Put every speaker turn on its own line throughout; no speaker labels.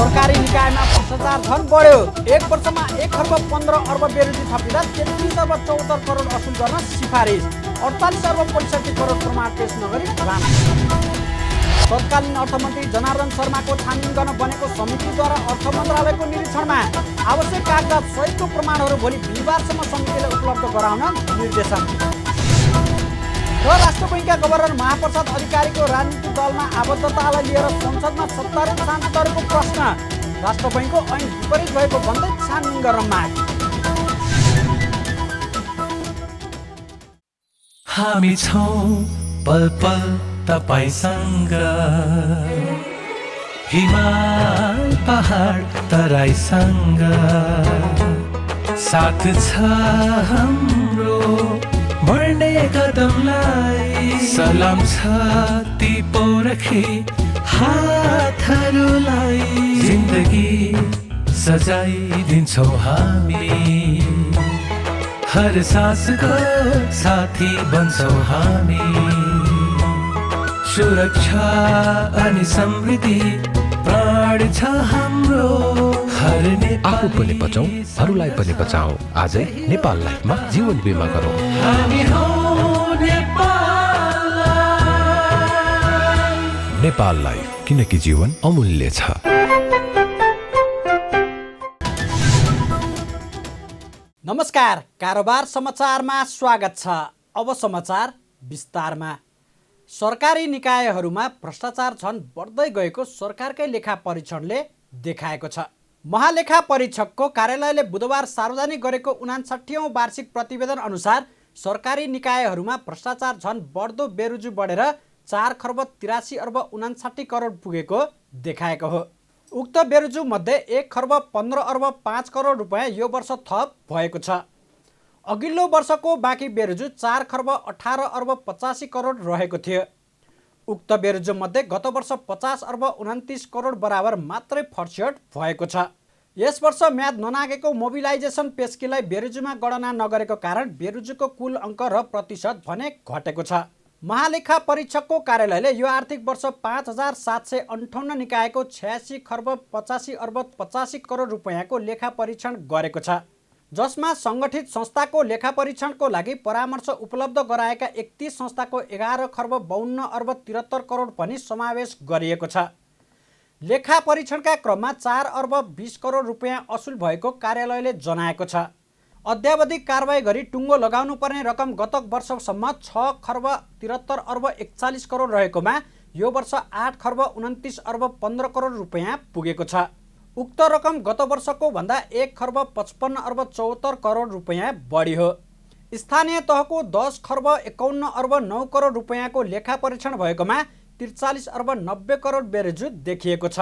सरकारी निकायमा भ्रष्टाचार झन बढ्यो। 1 वर्षमा 1 खर्ब 15 अर्ब बेरोजी थपिँदा 33 अर्ब 74 करोड असुल गर्न सिफारिस। 48 अर्ब 65 करोड प्रमाण पेश नगरी ढलान। तत्कालीन अर्थमन्त्री जनार्दन शर्माको छानबिन गर्न बनेको समितिद्वारा अर्थ मन्त्रालयको निरीक्षणमा आवश्यक कागजात सहितको प्रमाणहरू भोलि बिहिबारसम्म समितिले उपलब्ध गराउन निर्देशन। र राष्ट्र बैङ्कका गभर्नर महाप्रसाद अधिकारीको राजनीतिक दलमा आबद्धतालाई लिएर संसदमा सत्तारूढ सांसदहरूको प्रश्न। राष्ट्र बैङ्कको ऐन विपरीत भएको भन्दै छानबिन गर्न माग।
हामी छौं पल पल तपाईसँग, हिमाल पहाड तराईसँग, साथ छ हाम्रो बढ्ने कदमलाई। सलाम छ ती पोरखे हातहरूलाई, जिन्दगी सजाइदिन्छौँ हामी, हर सासको साथी बन्छौँ हामी। सुरक्षा अनि समृद्धि प्राण छ हाम्रो, हर
आफू पनि बचाऊ, अरूलाई पनि बचाऊ। आजै नेपाल लाइफमा जीवन बिमा गरौँ।
हामी हौ नेपाल लाइफ।
नेपाल लाइफ, किनकि जीवन अमूल्य छ।
नमस्कार, कारोबार समाचारमा स्वागत छ। अब समाचार विस्तारमा। सरकारी निकायहरूमा भ्रष्टाचार झन बढ्दै गएको सरकारकै लेखा परीक्षणले देखाएको छ। महालेखा परीक्षकको कार्यालयले बुधबार सार्वजनिक गरेको 59औं वार्षिक प्रतिवेदन अनुसार सरकारी निकायहरूमा भ्रष्टाचार झन बढ्दो बेरोजी बढेर 4 खर्ब 83 अर्ब 59 करोड पुगेको देखाएको हो। उक्त बेरोजु मध्ये 1 खर्ब 15 अर्ब 5 करोड रुपियाँ यो वर्ष थप भएको छ। अघिल्लो वर्षको बाँकी बेरोजु 4 खर्ब 18 अर्ब 85 करोड रहेको थियो। उक्त बेरोजु मध्ये गत वर्ष 50 अर्ब 29 करोड बराबर मात्रै फर्स्यट भएको छ। यस वर्ष म्याद ननागेको मोबिलाइजेसन पेस्कीलाई बेरोजुमा गणना नगरेको कारण बेरोजुको कुल अङ्क र प्रतिशत भने घटेको छ। महालेखा परीक्षकको कार्यालयले यो आर्थिक वर्ष 5758 निकायको 86 खर्ब 85 अर्ब 85 करोड रुपियाँको लेखा परीक्षण गरेको छ, जसमा सङ्गठित संस्थाको लेखा परीक्षणको लागि परामर्श उपलब्ध गराएका 31 संस्थाको 11 खर्ब 52 अर्ब 73 करोड पनि समावेश गरिएको छ। लेखा परीक्षणका क्रममा 4 अर्ब 20 करोड रुपियाँ असुल भएको कार्यालयले जनाएको छ। अध्यावधिक कारबाही गरी टुङ्गो लगाउनु पर्ने रकम गत वर्षसम्म 6 खर्ब 73 अर्ब 41 करोड रहेकोमा यो वर्ष 8 खर्ब 29 अर्ब 15 करोड रुपियाँ पुगेको छ। उक्त रकम गत वर्षको भन्दा 1 खर्ब 55 अर्ब 74 करोड रुपियाँ बढी हो। स्थानीय तहको 10 खर्ब 51 अर्ब 9 करोड रुपियाँको लेखा परीक्षण भएकोमा 43 अर्ब 90 करोड बेरोजु देखिएको छ।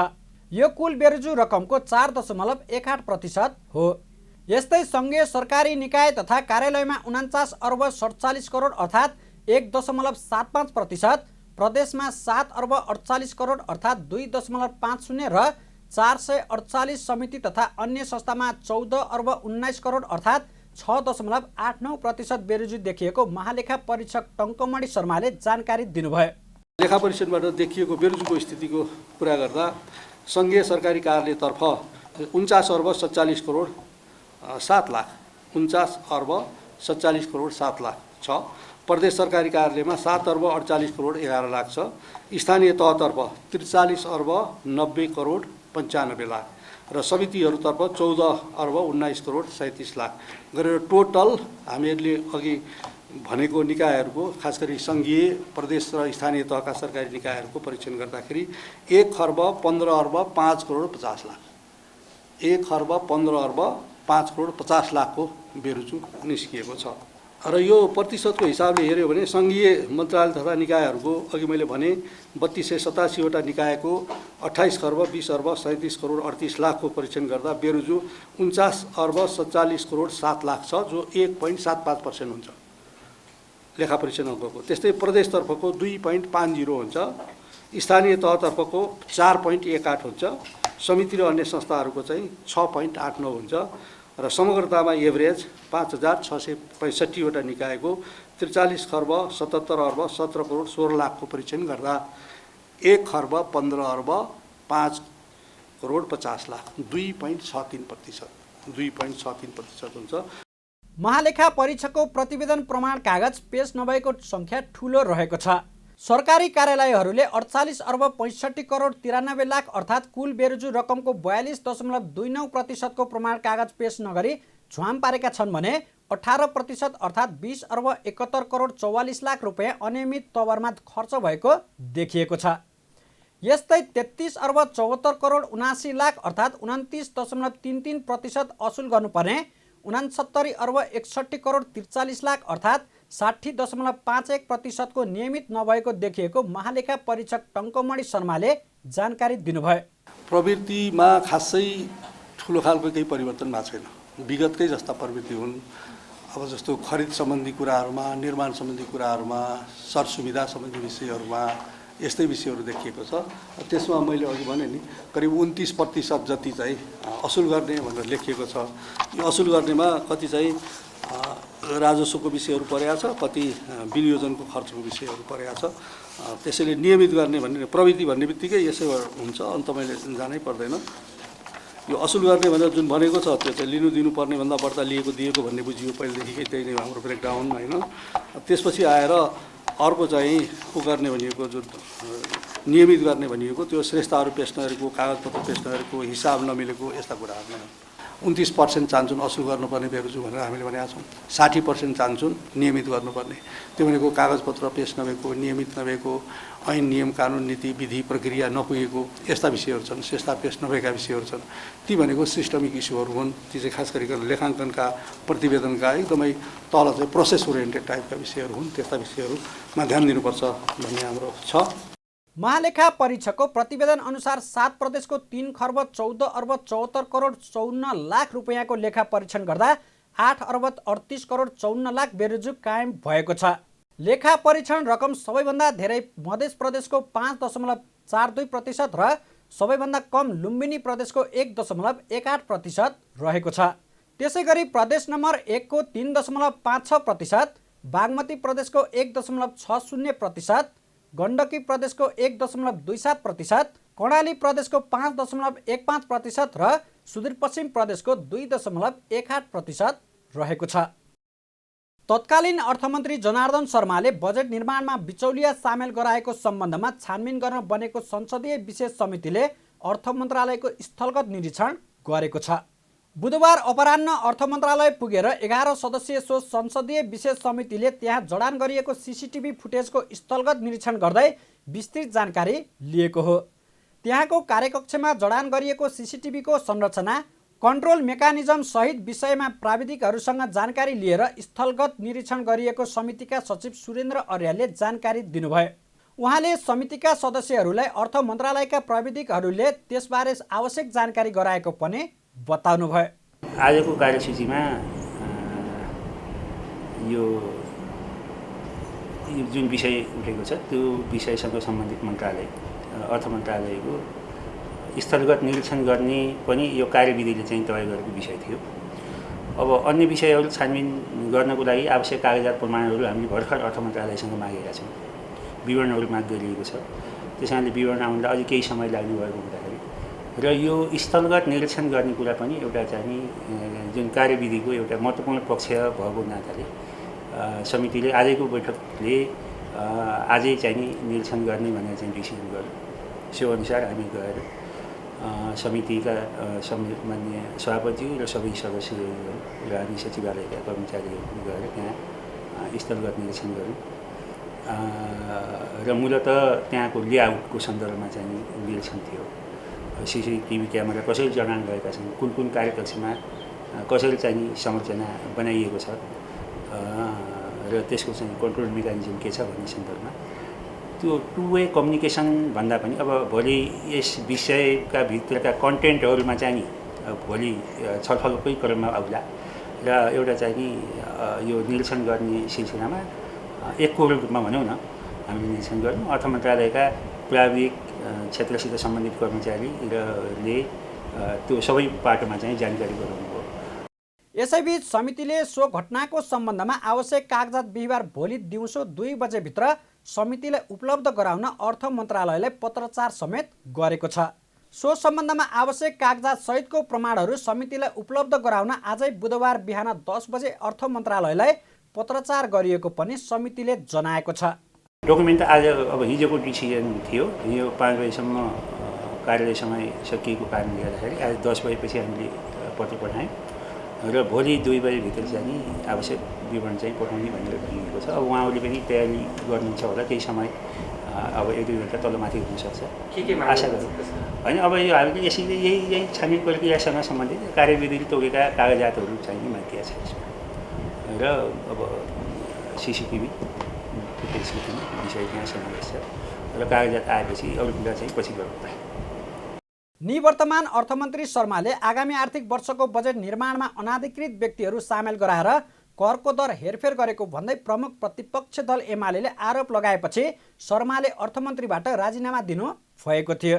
यो कुल बेरोजु रकमको 4.18% हो। यस्तै सङ्घीय सरकारी निकाय तथा कार्यालयमा 49 अर्ब 47 करोड अर्थात् 1.75%, प्रदेशमा 7 अर्ब 48 करोड अर्थात् 2.50 र 448 समिति तथा अन्य संस्थामा 14 अर्ब 19 करोड अर्थात् 6.89% बेरोजी देखिएको महालेखा परीक्षक टङ्कमणि शर्माले जानकारी दिनुभयो।
लेखा परीक्षणबाट देखिएको बेरोजीको स्थितिको कुरा गर्दा सङ्घीय सरकारी कार्यालयतर्फ 49 अर्ब 47 करोड 7 लाख 49 अर्ब 47 करोड 7 लाख छ। प्रदेश सरकारी कार्यालयमा 7 अर्ब 48 करोड 11 लाख छ। स्थानीय तहतर्फ 43 अर्ब 90 करोड 95 लाख र समितिहरूतर्फ 14 अर्ब 19 करोड 37 लाख गरेर टोटल हामीहरूले अघि भनेको निकायहरूको खास गरी सङ्घीय प्रदेश र स्थानीय तहका सरकारी निकायहरूको परीक्षण गर्दाखेरि 1 खर्ब 15 अर्ब 5 करोड 50 लाख 1 खर्ब 15 अर्ब 5 करोड 50 लाखको बेरोजु निस्किएको छ। र यो प्रतिशतको हिसाबले हेऱ्यो भने सङ्घीय मन्त्रालय तथा निकायहरूको अघि मैले भने 3287 वटा निकायको 28 खर्ब 20 अर्ब 37 करोड 38 लाखको परीक्षण गर्दा बेरोजु 49 अर्ब 47 करोड 7 लाख छ, जो 1.75% हुन्छ लेखा परीक्षण अङ्कको। त्यस्तै प्रदेशतर्फको 2.50 हुन्छ, स्थानीय तहतर्फको 4.18 हुन्छ, समिति र अन्य संस्थाहरूको चाहिँ 6.89 हुन्छ र समग्रतामा एभरेज 5665 वटा निकायको 43 खर्ब 77 अर्ब 17 करोड 16 लाखको परीक्षण गर्दा 1 खर्ब 15 अर्ब 5 करोड 50 लाख 2.63%, 2.63% हुन्छ।
महालेखा परीक्षकको प्रतिवेदन प्रमाण कागज पेश नभएको सङ्ख्या ठूलो रहेको छ। सरकारी कार्यालयहरूले 48 अर्ब 65 करोड 93 लाख अर्थात् कुल बेरुजु रकमको 42.29% को प्रमाण कागज पेश नगरी झ्वाम पारेका छन् भने 18% अर्थात् 20 अर्ब 71 करोड 44 लाख रुपियाँ अनियमित तवरमा खर्च भएको देखिएको छ। यस्तै 33 अर्ब 74 करोड 79 लाख अर्थात् 29.33% असुल गर्नुपर्ने 69 अर्ब 61 करोड 43 लाख अर्थात् 60.51% को नियमित नभएको देखिएको महालेखा परीक्षक टङ्कमणि शर्माले जानकारी दिनुभयो।
प्रवृत्तिमा खासै ठुलो खालको केही परिवर्तन भएको छैन, विगतकै जस्ता प्रवृत्ति हुन्। अब जस्तो खरिद सम्बन्धी कुराहरूमा, निर्माण सम्बन्धी कुराहरूमा, सरसुविधा सम्बन्धी विषयहरूमा यस्तै विषयहरू देखिएको छ। त्यसमा मैले अघि भने नि करिब 29% जति चाहिँ असुल गर्ने भनेर लेखिएको छ। यो असुल गर्नेमा कति चाहिँ राजस्वको विषयहरू परेको छ, कति विनियोजनको खर्चको विषयहरू परेको छ। त्यसैले नियमित गर्ने भन्ने प्रविधि भन्ने बित्तिकै यसै हुन्छ, अन्त मैले जानै पर्दैन। यो असुल गर्ने भनेर जुन भनेको छ त्यो चाहिँ लिनु दिनुपर्ने भन्दा बढ्ता लिएको दिएको भन्ने बुझियो पहिलेदेखिकै, त्यही नै हाम्रो ब्रेकडाउन होइन। त्यसपछि आएर अर्को चाहिँ उ गर्ने भनिएको जुन नियमित गर्ने भनिएको त्यो श्रेष्ठहरू पेश नगरेको, कागजपत्र पेश नगरेको, हिसाब नमिलेको यस्ता कुराहरू नै 29% चाहन्छन् असुल गर्नुपर्ने बेरुजु भनेर हामीले भनेका छौँ। 60% चाहन्छन् नियमित गर्नुपर्ने, त्यो भनेको कागजपत्र पेश नभएको, नियमित नभएको, ऐन नियम कानुन नीति विधि प्रक्रिया नपुगेको यस्ता विषयहरू छन्, श्रेष्ठ पेश नभएका विषयहरू छन्। ती भनेको सिस्टमिक इस्युहरू हुन्। ती चाहिँ खास गरिकन लेखाङ्कनका प्रतिवेदनका एकदमै तल चाहिँ प्रोसेस ओरिएन्टेड टाइपका विषयहरू हुन्। त्यस्ता विषयहरूमा ध्यान दिनुपर्छ भन्ने हाम्रो छ।
महालेखा परीक्षकको प्रतिवेदन अनुसार 7 प्रदेशको 3 खर्ब 14 अर्ब 74 करोड 54 लाख रुपियाँको लेखा परीक्षण गर्दा 8 अर्ब 38 करोड 54 लाख बेरुजु कायम भएको छ। लेखा परीक्षण रकम सबैभन्दा धेरै मध्य प्रदेशको 5.42% र सबैभन्दा कम लुम्बिनी प्रदेशको 1.18% रहेको छ। त्यसै गरी प्रदेश नम्बर 1 को 3.56%, बागमती प्रदेशको 1.60%, गण्डकी प्रदेशको 1.27%, कर्णाली प्रदेशको 5.15% र सुदूरपश्चिम प्रदेशको 2.18% रहेको छ। तत्कालीन अर्थमन्त्री जनार्दन शर्माले बजेट निर्माणमा बिचौलिया सामेल गराएको सम्बन्धमा छानबिन गर्न बनेको संसदीय विशेष समितिले अर्थ मन्त्रालयको स्थलगत निरीक्षण गरेको छ। बुधबार अपराह्न अर्थ मन्त्रालय पुगेर 11 सदस्यीय सो संसदीय विशेष समितिले त्यहाँ जडान गरिएको सीसीटीभी फुटेजको स्थलगत निरीक्षण गर्दै विस्तृत जानकारी लिएको हो। त्यहाँको कार्यकक्षमा जडान गरिएको सीसीटीभीको संरचना, कन्ट्रोल मेकानिजम सहित विषयमा प्राविधिकहरूसँग जानकारी लिएर स्थलगत निरीक्षण गरिएको समितिका सचिव सुरेन्द्र अर्यालले जानकारी दिनुभयो। उहाँले समितिका सदस्यहरूलाई अर्थ मन्त्रालयका प्राविधिकहरूले त्यसबारे आवश्यक जानकारी गराएको पनि बताउनुभयो।
आजको कार्यसूचीमा यो जुन विषय उठेको छ त्यो विषयसँग सम्बन्धित मन्त्रालय अर्थ मन्त्रालयको स्थलगत निरीक्षण गर्ने पनि यो कार्यविधिले चाहिँ तय गरेको विषय थियो। अब अन्य विषयहरू छानबिन गर्नको लागि आवश्यक कागजात प्रमाणहरू हामीले भर्खर अर्थ मन्त्रालयसँग मागेका छौँ। विवरणहरू माग गरिएको छ, त्यसैले विवरण आउनलाई अझै केही समय लाग्ने भएको हुँदाखेरि र यो स्थलगत निरीक्षण गर्ने कुरा पनि एउटा चाहिँ जुन कार्यविधिको एउटा महत्त्वपूर्ण पक्ष भएको हुनाले समितिले आजको बैठकले आजै चाहिँ निरीक्षण गर्ने भनेर चाहिँ डिसिजन गर्यो। सो अनुसार हामी गएर समितिका माननीय सभापति र सबै सदस्यहरू र हामी सचिवालयका कर्मचारीहरू गएर त्यहाँ स्थलगत निरीक्षण गऱ्यौँ र मूलतः त्यहाँको लेआउटको सन्दर्भमा चाहिँ निरीक्षण थियो। सीसीटीभी क्यामेरा कसरी जडान गरेका छन्, कुन कुन कार्यकक्षमा कसरी चाहिँ संरचना बनाइएको छ र त्यसको चाहिँ कन्ट्रोल मेकानिजम के छ भन्ने सन्दर्भमा त्यो टु वे कम्युनिकेसन भन्दा पनि अब भोलि यस विषयका भित्रका कन्टेन्टहरूमा चाहिँ भोलि छलफलकै क्रममा आउला र एउटा चाहिँ नि यो निरीक्षण गर्ने सिलसिलामा एकको रूपमा भनौँ न हामीले निरीक्षण गर्यौँ। अर्थ मन्त्रालयका प्राविधिक क्षेत्रसित सम्बन्धित कर्मचारीले त्यो सबै पाटोमा चाहिँ जानकारी गराउनु भयो।
यसैबीच समितिले सो घटनाको सम्बन्धमा आवश्यक कागजात बिहिबार भोलि दिउँसो 2 बजेभित्र समितिलाई उपलब्ध गराउन अर्थ मन्त्रालयलाई पत्रचार समेत गरेको छ। सो सम्बन्धमा आवश्यक कागजात सहितको प्रमाणहरू समितिलाई उपलब्ध गराउन आजै बुधबार बिहान 10 बजे अर्थ मन्त्रालयलाई पत्रचार गरिएको पनि समितिले जनाएको छ।
डकुमेन्ट आज अब हिजोको डिसिजन थियो, हिजो 5 बजेसम्म कार्यालय समय सकिएको कारणले गर्दाखेरि आज 10 बजेपछि हामीले पत्र पठायौँ र भोलि 2 बजेभित्र चाहिँ आवश्यक विवरण चाहिँ पठाउने भनेर भनिएको छ। अब उहाँहरूले पनि तयारी गर्नुहुन्छ होला, केही समय अब 1-2 घन्टा तलमाथि हुनसक्छ आशा गरौँ होइन। अब यो हामीले यसैले यही छानबिन प्रक्रियासँग सम्बन्धित कार्यविधि तोकेका कागजातहरू चाहिँ माथि छ यसमा र अब सिसिटिभी विषय त्यहाँ समावेश छ र कागजात आएपछि अरू कुरा चाहिँ पछि गरौँला।
निवर्तमान अर्थमन्त्री शर्माले आगामी आर्थिक वर्षको बजेट निर्माणमा अनाधिकृत व्यक्तिहरू सामेल गराएर करको दर हेरफेर गरेको भन्दै प्रमुख प्रतिपक्ष दल एमाले आरोप लगाएपछि शर्माले अर्थमन्त्रीबाट राजीनामा दिनु भएको थियो।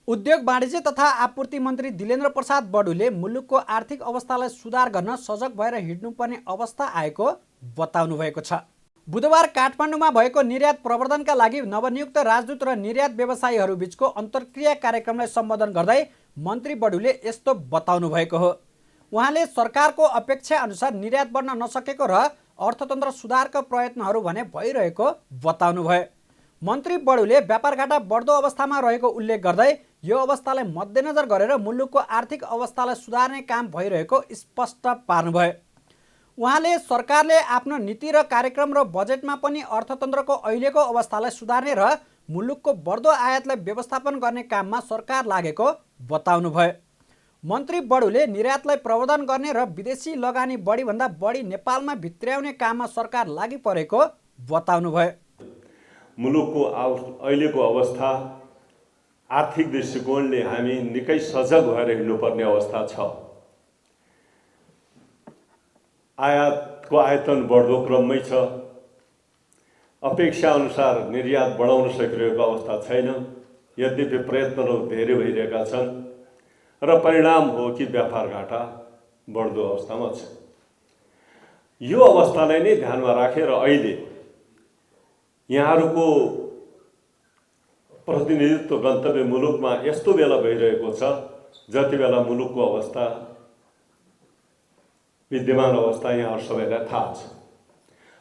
उद्योग वाणिज्य तथा आपूर्ति मन्त्री दिलेन्द्र प्रसाद बडुले मुलुकको आर्थिक अवस्थालाई सुधार गर्न सजग भएर हिँड्नुपर्ने अवस्था आएको बताउनु भएको छ। बुधबार काठमाडौँमा भएको निर्यात प्रवर्धनका लागि नवनियुक्त राजदूत र निर्यात व्यवसायीहरू बीचको अन्तर्क्रिया कार्यक्रमलाई सम्बोधन गर्दै मन्त्री बडुले यस्तो बताउनु भएको हो। उहाँले सरकारको अपेक्षा अनुसार निर्यात बढ्न नसकेको र अर्थतन्त्र सुधारका प्रयत्नहरू भने भइरहेको बताउनु भयो। मन्त्री बडुले व्यापारघाटा बढ्दो अवस्थामा रहेको उल्लेख गर्दै यो अवस्थालाई मध्यनजर गरेर मुलुकको आर्थिक अवस्थालाई सुधार्ने काम भइरहेको स्पष्ट पार्नुभयो। उहाँले सरकारले आफ्नो नीति र कार्यक्रम र बजेटमा पनि अर्थतन्त्रको अहिलेको अवस्थालाई सुधार्ने र मुलुकको बढ्दो आयातलाई व्यवस्थापन गर्ने काममा सरकार लागेको बताउनु भयो। मन्त्री बडुले निर्यातलाई प्रवर्धन गर्ने र विदेशी लगानी बढीभन्दा बढी नेपालमा भित्र्याउने काममा सरकार लागि परेको बताउनु भयो।
मुलुकको अहिलेको अवस्था आर्थिक दृष्टिकोणले हामी निकै सजग भएर हिँड्नुपर्ने अवस्था छ। आयातको आयतन बढ्दो क्रममै छ। अपेक्षा अनुसार निर्यात बढाउन सकिरहेको अवस्था छैन। यद्यपि प्रयत्नहरू धेरै भइरहेका छन् र परिणाम हो कि व्यापार घाटा बढ्दो अवस्थामा छ। यो अवस्थालाई नै ध्यानमा राखेर अहिले यहाँहरूको प्रतिनिधित्व गन्तव्य मुलुकमा यस्तो बेला भइरहेको छ जति बेला मुलुकको अवस्था विद्यमान अवस्था यहाँ सबैलाई थाहा छ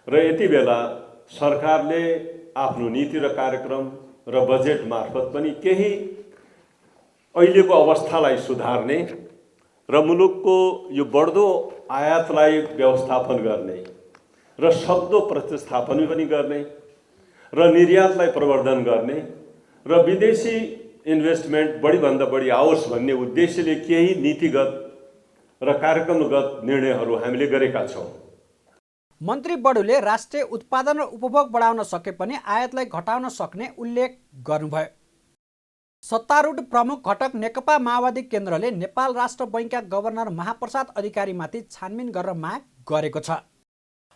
र यति बेला सरकारले आफ्नो नीति र कार्यक्रम र बजेट मार्फत पनि केही अहिलेको अवस्थालाई सुधार्ने र मुलुकको यो बढ्दो आयातलाई व्यवस्थापन गर्ने र सक्दो प्रतिस्थापन पनि गर्ने र निर्यातलाई प्रवर्धन गर्ने र विदेशी इन्भेस्टमेन्ट बढीभन्दा बढी आओस् भन्ने उद्देश्यले केही नीतिगत र कार्यक्रमगत निर्णयहरू हामीले गरेका छौँ।
मन्त्री बडुले राष्ट्रिय उत्पादन र उपभोग बढाउन सके पनि आयातलाई घटाउन सक्ने उल्लेख गर्नुभयो। सत्तारूढ प्रमुख घटक नेकपा माओवादी केन्द्रले नेपाल राष्ट्र बैङ्कका गभर्नर महाप्रसाद अधिकारीमाथि छानबिन गर्न माग गरेको छ।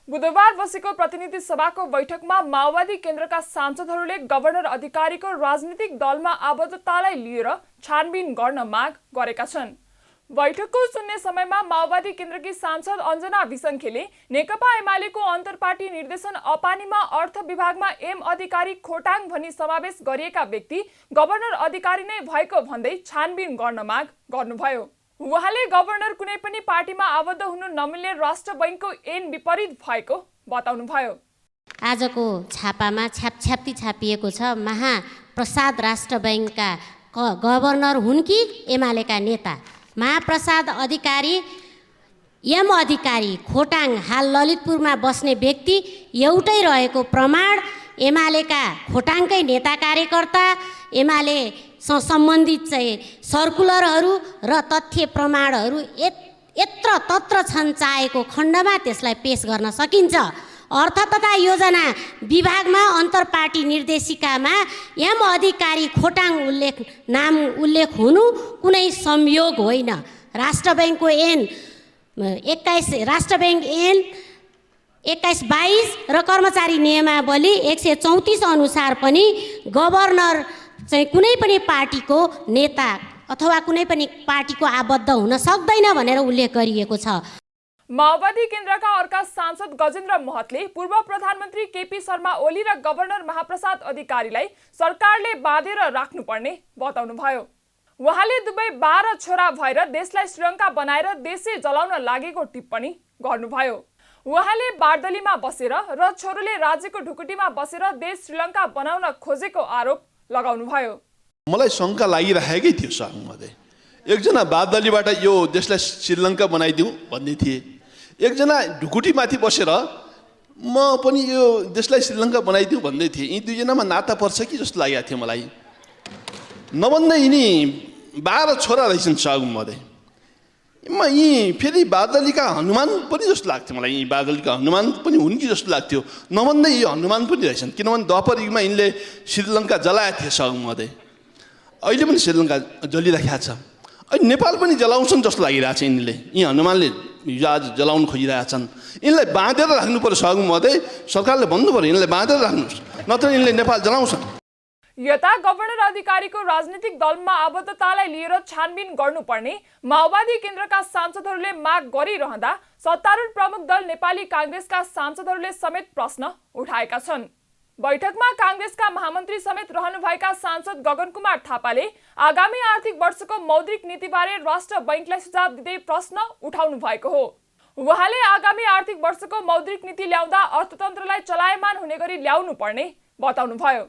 बुधबार बसेको प्रतिनिधि सभाको बैठकमा माओवादी केन्द्रका सांसदहरूले गभर्नर अधिकारीको राजनीतिक दलमा आबद्धतालाई लिएर छानबिन गर्न माग गरेका छन्। बैठकको शून्य समयमा माओवादी केन्द्रकी सांसद अञ्जना विसङ्खेले नेकपा एमालेको अन्तर्पार्टी निर्देशन अपानीमा अर्थ विभागमा एम अधिकारी खोटाङ भनी समावेश गरिएका व्यक्ति गभर्नर अधिकारी नै भएको भन्दै छानबिन गर्न माग गर्नुभयो। उहाँले गभर्नर कुनै पनि पार्टीमा आबद्ध हुनु नमिल्ने राष्ट्र बैङ्कको ऐन विपरीत भएको बताउनुभयो।
आजको छापामा छ्यापछ्याप्ती छापिएको छ महाप्रसाद राष्ट्र बैङ्कका गभर्नर हुन् कि एमालेका नेता। महाप्रसाद अधिकारी एम अधिकारी खोटाङ हाल ललितपुरमा बस्ने व्यक्ति एउटै रहेको प्रमाण एमालेका खोटाङकै नेता कार्यकर्ता एमालेसँग सम्बन्धित चाहिँ सर्कुलरहरू र तथ्य प्रमाणहरू यत्र तत्र छन्। चाहेको खण्डमा त्यसलाई पेश गर्न सकिन्छ। अर्थ तथा योजना विभागमा अन्तर्पार्टी निर्देशिकामा एम अधिकारी खोटाङ नाम उल्लेख हुनु कुनै संयोग होइन। राष्ट्र बैङ्कको ऐन 21 राष्ट्र बैङ्क ऐन 21-22 र कर्मचारी नियमावली 134 अनुसार पनि गभर्नर चाहिँ कुनै पनि पार्टीको नेता अथवा कुनै पनि पार्टीको आबद्ध हुन सक्दैन भनेर उल्लेख गरिएको छ।
माओवादी केन्द्रका अर्का सांसद गजेन्द्र महतले पूर्व प्रधानमन्त्री केपी शर्मा ओली र गभर्नर महाप्रसाद अधिकारीलाई सरकारले बाँधेर राख्नुपर्ने बताउनुभयो। उहाँले दुवै 12 छोरा भएर देशलाई श्रीलङ्का बनाएर देशै जलाउन लागेको टिप्पणी गर्नुभयो। उहाँले बारदलीमा बसेर र छोरोले राज्यको ढुकुटीमा बसेर देश श्रीलङ्का बनाउन खोजेको आरोप लगाउनुभयो।
मलाई शङ्का लागिरहेकै थियो साङमध्ये, एकजना बारदलीबाट यो देशलाई श्रीलङ्का बनाइदिउँ भन्ने थिए, एकजना ढुकुटीमाथि बसेर म पनि यो देशलाई श्रीलङ्का बनाइदिउँ भन्दै थिएँ। यी दुईजनामा नाता पर्छ कि जस्तो लागेको थियो मलाई। नभन्दै यिनी 12 छोरा रहेछन् सागुमध्ये। यी फेरि बारदलीका हनुमान पनि जस्तो लाग्थ्यो मलाई, यी बारदलीका हनुमान पनि हुन् कि जस्तो लाग्थ्यो। नभन्दै यी हनुमान पनि रहेछन्, किनभने द्वापर युगमा यिनले श्रीलङ्का जलाएको थिए सागुमध्ये। अहिले पनि श्रीलङ्का जलिरहेको छ, अहिले नेपाल पनि जलाउँछन् जस्तो लागिरहेको छ। यिनले, यी हनुमानले आज जलाउन खोजिरहेछन्। यिनलाई बाँधेर राख्नु पर्यो सागुमध्ये, सरकारले भन्नु पर्यो यिनलाई बाँधेर राख्नुहोस्, नत्र यिनले नेपाल जलाउँछन्।
यता गभर्नर अधिकारीको राजनीतिक दलमा आबद्धतालाई लिएर छानबिन गर्नुपर्ने माओवादी केन्द्रका सांसदहरूले माग गरिरहँदा सत्तारूढ प्रमुख दल नेपाली कांग्रेसका सांसदहरूले समेत प्रश्न उठाएका छन्। बैठकमा कांग्रेसका महामन्त्री समेत रहनुभएका सांसद गगन कुमार थापाले आगामी आर्थिक वर्षको मौद्रिक नीतिबारे राष्ट्र बैंकलाई सुझाव दिँदै प्रश्न उठाउनु भएको हो। उहाँले आगामी आर्थिक वर्षको मौद्रिक नीति ल्याउँदा अर्थतन्त्रलाई चलायमान हुने गरी ल्याउनु पर्ने बताउनुभयो।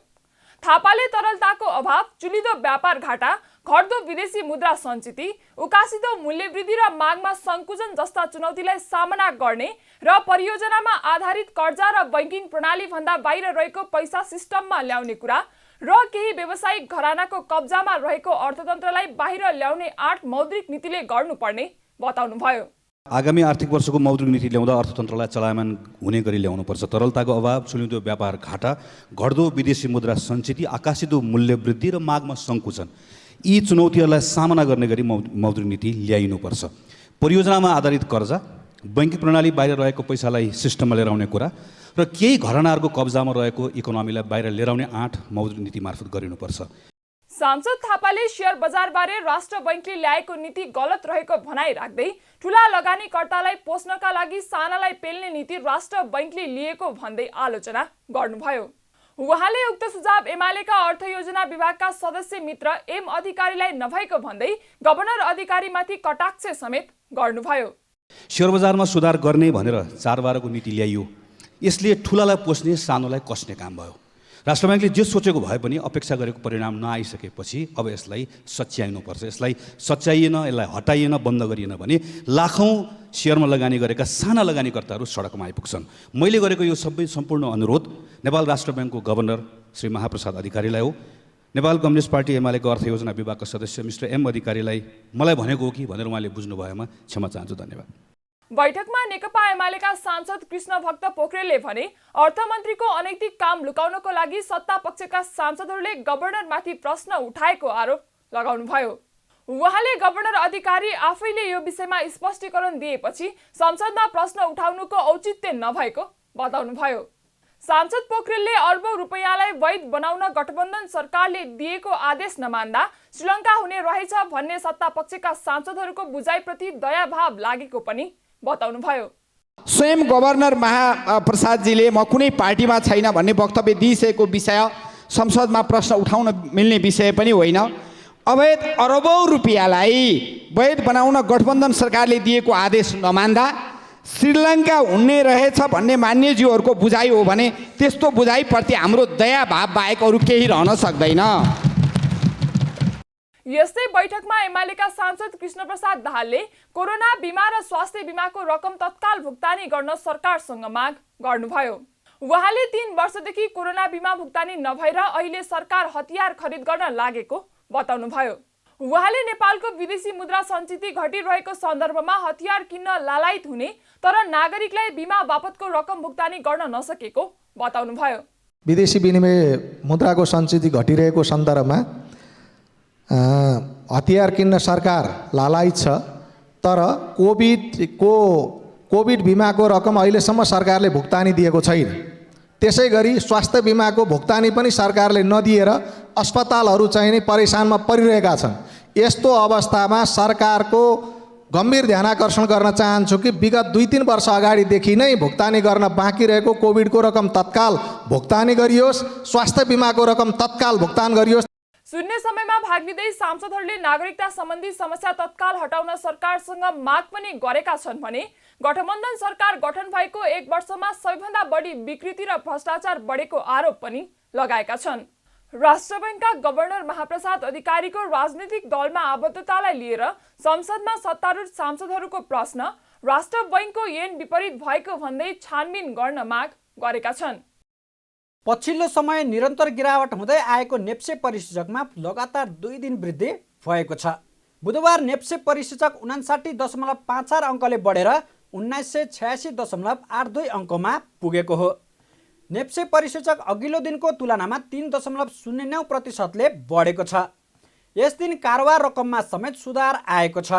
थापाले तरलताको अभाव, चुलिदो व्यापार घाटा, घट्दो विदेशी मुद्रा सञ्चिति, उकासिदो मूल्यवृद्धि र मागमा सङ्कुचन जस्ता चुनौतीलाई सामना गर्ने र परियोजनामा आधारित कर्जा र बैंकिङ प्रणाली भन्दा बाहिर रहेको पैसा सिस्टममा ल्याउने कुरा र केही व्यावसायिक घरानाको कब्जामा रहेको अर्थतन्त्रलाई बाहिर ल्याउने आँट मौद्रिक नीतिले गर्नुपर्ने बताउनुभयो।
आगामी आर्थिक वर्षको मौद्रिक नीति ल्याउँदा अर्थतन्त्रलाई चलायमान हुने गरी ल्याउनुपर्छ। तरलताको अभाव, चुलिदो व्यापार घाटा, घट्दो विदेशी मुद्रा सञ्चिति, आकासिदो मूल्यवृद्धि र मागमा सङ्कुचन, यी चुनौतीहरूलाई सामना गर्ने गरी मौद्रिक नीति ल्याइनुपर्छ। परियोजनामा आधारित कर्जा, बैंकिङ प्रणाली बाहिर रहेको पैसालाई सिस्टममा लिएर आउने कुरा र केही घरानाहरूको कब्जामा रहेको इकोनोमीलाई बाहिर लिएर आउने आँट मौद्रिक नीति मार्फत गरिनुपर्छ।
सांसद थापाले शेयर बजारबारे राष्ट्र बैंकले ल्याएको नीति गलत रहेको भनाइ राख्दै ठूला लगानीकर्तालाई पोस्नका लागि सानालाई पेल्ने नीति राष्ट्र बैंकले लिएको भन्दै आलोचना गर्नुभयो। उहाँले उक्त सुझाव एमालेका अर्थ योजना विभागका सदस्य मित्र एम अधिकारीलाई नभएको भन्दै गभर्नर अधिकारीमाथि कटाक्ष समेत गर्नुभयो।
शेयर बजारमा सुधार गर्ने भनेर 4/12 को नीति ल्याइयो, यसले ठुलालाई पोस्ने सानोलाई कस्ने काम भयो। राष्ट्र बैंकले जे सोचेको भए पनि अपेक्षा गरेको परिणाम नआइसकेपछि अब यसलाई सच्याइनुपर्छ। यसलाई सच्याइएन, यसलाई हटाइएन, बन्द गरिएन भने लाखौँ शेयरमा लगानी गरेका साना लगानीकर्ताहरू सडकमा आइपुग्छन्। मैले गरेको यो सम्पूर्ण अनुरोध नेपाल राष्ट्र बैंकको गभर्नर श्री महाप्रसाद अधिकारीलाई हो, नेपाल कम्युनिस्ट पार्टी एमालेको अर्थ योजना विभागका सदस्य मिस्टर एम अधिकारीलाई मलाई भनेको हो कि भनेर उहाँले बुझ्नु भएमा क्षमा चाहन्छु। धन्यवाद।
बैठकमा नेकपा एमालेका सांसद कृष्ण भक्त पोखरेलले भने अर्थमन्त्रीको अनैतिक काम लुकाउनको लागि सत्ता पक्षका सांसदहरूले गभर्नरमाथि प्रश्न उठाएको आरोप लगाउनुभयो। उहाँले गभर्नर अधिकारी आफैले यो विषयमा स्पष्टीकरण दिएपछि संसदमा प्रश्न उठाउनुको औचित्य नभएको बताउनुभयो। सांसद पोखरेलले अर्बौं रुपैयाँलाई वैध बनाउन गठबन्धन सरकारले दिएको आदेश नमान्दा श्रीलङ्का हुने रहेछ भन्ने सत्ता पक्षका सांसदहरूको बुझाइप्रति दयाभाव लागेको पनि बताउनुभयो।
स्वयं गभर्नर महाप्रसादजीले म कुनै पार्टीमा छैन भन्ने वक्तव्य दिइसकेको विषय संसदमा प्रश्न उठाउन मिल्ने विषय पनि होइन। अवैध अरबौं रुपैयाँलाई वैध बनाउन गठबन्धन सरकारले दिएको आदेश नमान्दा श्रीलङ्का हुने रहेछ भन्ने मान्यज्यूहरूको बुझाइ हो भने त्यस्तो बुझाइप्रति हाम्रो दयाभाव बाहेक अरू केही रहन सक्दैन।
यस्तै बैठकमा एमालेका सांसद कृष्ण प्रसाद दाहालले कोरोना बिमा र स्वास्थ्य बिमाको रकम तत्काल भुक्तानी गर्न सरकारसँग माग गर्नुभयो। उहाँले 3 वर्षदेखि कोरोना बिमा भुक्तानी नभएर अहिले सरकार हतियार खरिद गर्न लागेको बताउनुभयो। उहाँले नेपालको विदेशी मुद्रा सञ्चिति घटिरहेको सन्दर्भमा हतियार किन्न लालायित हुने तर नागरिकलाई बिमा बापतको रकम भुक्तानी गर्न नसकेको बताउनुभयो।
विदेशी विनिमय मुद्राको सञ्चिति घटिरहेको सन्दर्भमा हतियार किन्न सरकार लालायित छ, तर कोभिड बिमाको रकम अहिलेसम्म सरकारले भुक्तानी दिएको छैन। त्यसै गरी स्वास्थ्य बिमाको भुक्तानी पनि सरकारले नदिएर अस्पतालहरू चाहिँ नै परेशानमा परिरहेका छन्। यस्तो अवस्थामा सरकारको गम्भीर ध्यानाकर्षण गर्न चाहन्छु कि विगत 2-3 वर्ष अगाडिदेखि नै भुक्तानी गर्न बाँकी रहेको कोभिडको रकम तत्काल भुक्तानी गरियोस्, स्वास्थ्य बिमाको रकम तत्काल भुक्तान गरियोस्।
शून्य समयमा भाग लिँदै सांसदहरूले नागरिकता सम्बन्धी समस्या तत्काल हटाउन सरकारसँग माग पनि गरेका छन् भने गठबन्धन सरकार गठन भएको 1 वर्षमा सबैभन्दा बढी विकृति र भ्रष्टाचार बढेको आरोप पनि लगाएका छन्। राष्ट्र बैंकका गभर्नर महाप्रसाद अधिकारीको राजनीतिक दलमा आबद्धतालाई लिएर संसदमा सत्तारूढ सांसदहरूको प्रश्न राष्ट्र बैंकको ऐन विपरीत भएको भन्दै छानबिन गर्न माग गरेका छन्।
पछिल्लो समय निरन्तर गिरावट हुँदै आएको नेप्से परिसूचकमा लगातार 2 दिन वृद्धि भएको छ। बुधबार नेप्से परिसूचक 59.54 अङ्कले बढेर 1986.82 अङ्कमा पुगेको हो। नेप्से परिसूचक अघिल्लो दिनको तुलनामा 3.09%ले बढेको छ। यस दिन कारोबार रकममा समेत सुधार आएको छ।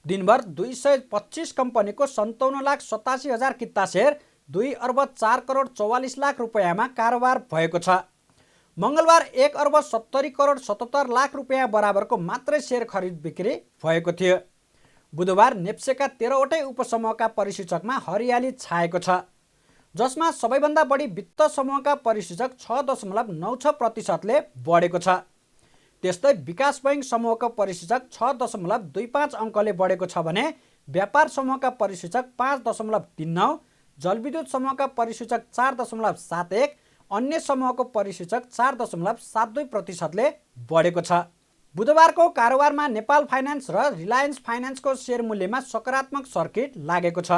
दिनभर 225 कम्पनीको 57,87,000 किता सेयर 2 अर्ब 4 करोड 44 लाख रुपियाँमा कारोबार भएको छ। मङ्गलबार 1 अर्ब 70 करोड 77 लाख रुपियाँ बराबरको मात्रै सेयर खरिद बिक्री भएको थियो। बुधबार नेप्सेका 13वटै उपसमूहका परिसूचकमा हरियाली छाएको छ, जसमा सबैभन्दा बढी वित्त समूहका परिसूचक 6.96%ले बढेको छ। त्यस्तै विकास बैंक समूहको परिसूचक 6.25 अङ्कले बढेको छ भने व्यापार समूहका परिसूचक 5.39, जलविद्युत समूहका परिसूचक 4.71, अन्य समूहको परिसूचक 4.72%ले बढेको छ। बुधबारको कारोबारमा नेपाल फाइनान्स र रिलायन्स फाइनान्सको सेयर मूल्यमा सकारात्मक सर्किट लागेको छ।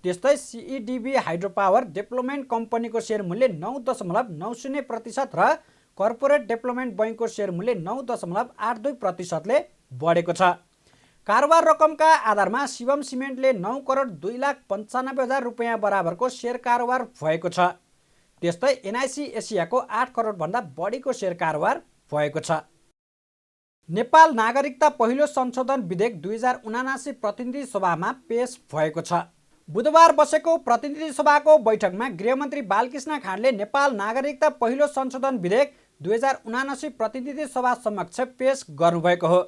त्यस्तै सिइडिबी हाइड्रो पावर डेभलपमेन्ट कम्पनीको सेयर मूल्य 9.90% र कर्पोरेट डेभलपमेन्ट बैङ्कको सेयर मूल्य 9.82%ले बढेको छ। कारोबार रकमका आधारमा शिवम सिमेन्टले 9 करोड 2,95,000 रुपियाँ बराबरको सेयर कारोबार भएको छ। त्यस्तै एनआइसी एसियाको 8 करोडभन्दा बढीको सेयर कारोबार भएको छ। नेपाल नागरिकता पहिलो संशोधन विधेयक 2079 प्रतिनिधि सभामा पेश भएको छ। बुधबार बसेको प्रतिनिधि सभाको बैठकमा गृहमन्त्री बालकृष्ण खाँडले नेपाल नागरिकता पहिलो संशोधन विधेयक 2079 प्रतिनिधि सभा समक्ष पेश गर्नुभएको हो।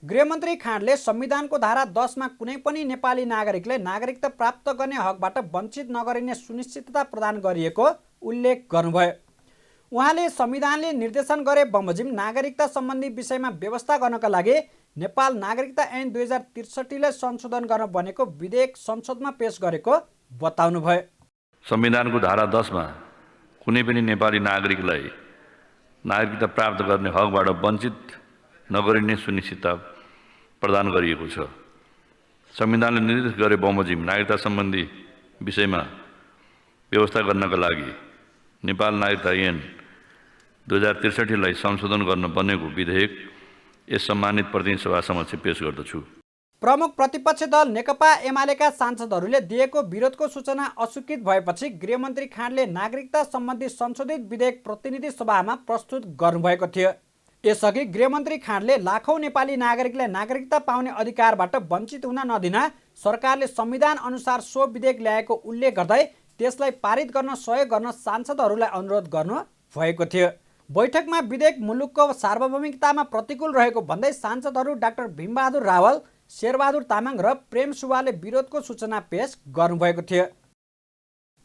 गृहमन्त्री खाँडले संविधानको धारा 10 मा कुनै पनि नेपाली नागरिकले नागरिकता प्राप्त गर्ने हकबाट वञ्चित नगरिने सुनिश्चितता प्रदान गरिएको उल्लेख गर्नुभयो। उहाँले संविधानले निर्देशन गरे बमोजिम नागरिकता सम्बन्धी विषयमा व्यवस्था गर्नका लागि नेपाल नागरिकता ऐन 2063 संशोधन गर्न बनेको विधेयक संसदमा पेश गरेको बताउनुभयो।
संविधानको धारा 10 मा कुनै पनि नेपाली नागरिकलाई नागरिकता प्राप्त गर्ने हकबाट वञ्चित नगरिने सुनिश्चितता प्रदान गरिएको छ। संविधानले निर्देश गरे बमोजिम नागरिकता सम्बन्धी विषयमा व्यवस्था गर्नका लागि नेपाल नागरिकता ऐन 2063 लाई संशोधन गर्न बनेको विधेयक यस सम्मानित प्रतिनिधि सभा समक्ष पेश गर्दछु।
प्रमुख प्रतिपक्ष दल नेकपा एमालेका सांसदहरूले दिएको विरोधको सूचना अस्वीकृत भएपछि गृहमन्त्री खाँडले नागरिकता सम्बन्धी संशोधित विधेयक प्रतिनिधि सभामा प्रस्तुत गर्नुभएको थियो। यसअघि गृहमन्त्री खाँडले लाखौं नेपाली नागरिकलाई नागरिकता पाउने अधिकारबाट वञ्चित हुन नदिन सरकारले संविधान अनुसार सो विधेयक ल्याएको उल्लेख गर्दै त्यसलाई पारित गर्न सहयोग गर्न सांसदहरूलाई अनुरोध गर्नु भएको थियो। बैठकमा विधेयक मुलुकको सार्वभौमिकतामा प्रतिकूल रहेको भन्दै सांसदहरू डाक्टर भीमबहादुर रावल, शेरबहादुर तामाङ र प्रेम सुब्बाले विरोधको सूचना पेश गर्नुभएको थियो।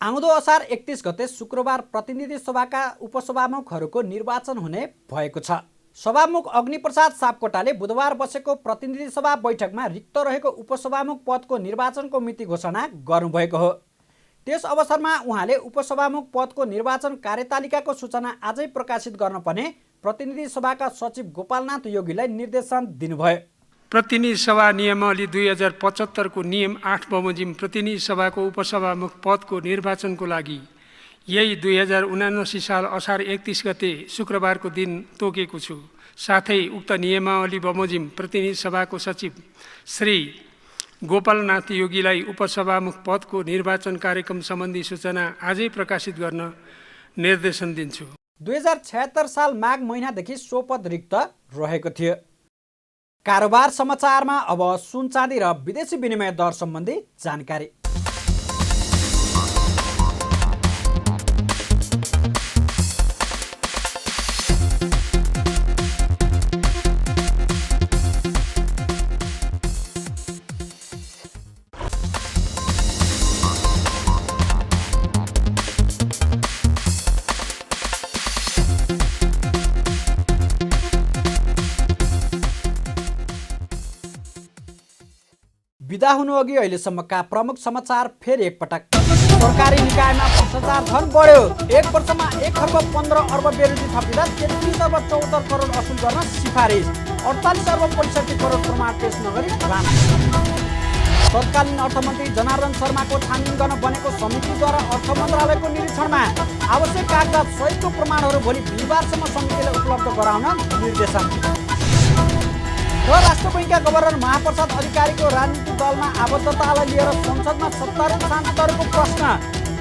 आउँदो असार 31 गते शुक्रबार प्रतिनिधि सभाका उपसभामुखहरूको निर्वाचन हुने भएको छ। सभामुख अग्निप्रसाद सापकोटाले बुधबार बसेको प्रतिनिधि सभा बैठकमा रिक्त रहेको उपसभामुख पदको निर्वाचनको मिति घोषणा गर्नुभएको हो। त्यस अवसरमा उहाँले उपसभामुख पदको निर्वाचन कार्यतालिकाको सूचना आजै प्रकाशित गर्नुपर्ने प्रतिनिधि सभाका सचिव गोपालनाथ योगीलाई निर्देशन दिनुभयो।
प्रतिनिधि सभा नियमावली 2075 को नियम 8 बमोजिम प्रतिनिधि सभाको उपसभामुख पदको निर्वाचनको लागि यही 2079 साल असार 31 गते शुक्रबारको दिन तोकेको छु। साथै उक्त नियमावली बमोजिम प्रतिनिधि सभाको सचिव श्री गोपालनाथ योगीलाई उपसभामुख पदको निर्वाचन कार्यक्रम सम्बन्धी सूचना आजै प्रकाशित गर्न निर्देशन दिन्छु।
2076 साल माघ महिनादेखि सो पद रिक्त रहेको थियो। कारोबार समाचारमा अब सुन चाँदी र विदेशी विनिमय दर सम्बन्धी जानकारी। बिदा हुनुअघि अहिलेसम्मका प्रमुख समाचार फेरि एकपटक। सरकारी निकायमा भ्रष्टाचार झन बढ्यो। 1 वर्षमा 1 खर्ब 15 अर्ब बेरोजी थपिँदा 33 अर्ब 74 करोड असुल गर्न सिफारिस। 48 अर्ब 65 करोड प्रमाण पेश नगरी ढुवान। तत्कालीन अर्थमन्त्री जनार्दन शर्माको छानबिन गर्न बनेको समितिद्वारा अर्थ मन्त्रालयको निरीक्षणमा आवश्यक कागजात सहितको प्रमाणहरू भोलि बिहिबारसम्म समितिले उपलब्ध गराउन निर्देशन। र राष्ट्र बैङ्कका गभर्नर महाप्रसाद अधिकारीको राजनीतिक दलमा आबद्धतालाई लिएर संसदमा सत्तारूढ सांसदहरूको प्रश्न।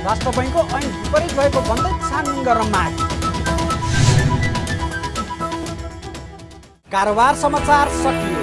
राष्ट्र बैङ्कको ऐन विपरीत भएको भन्दै छानबिन गर्न माग। कारोबार समाचार सकियो।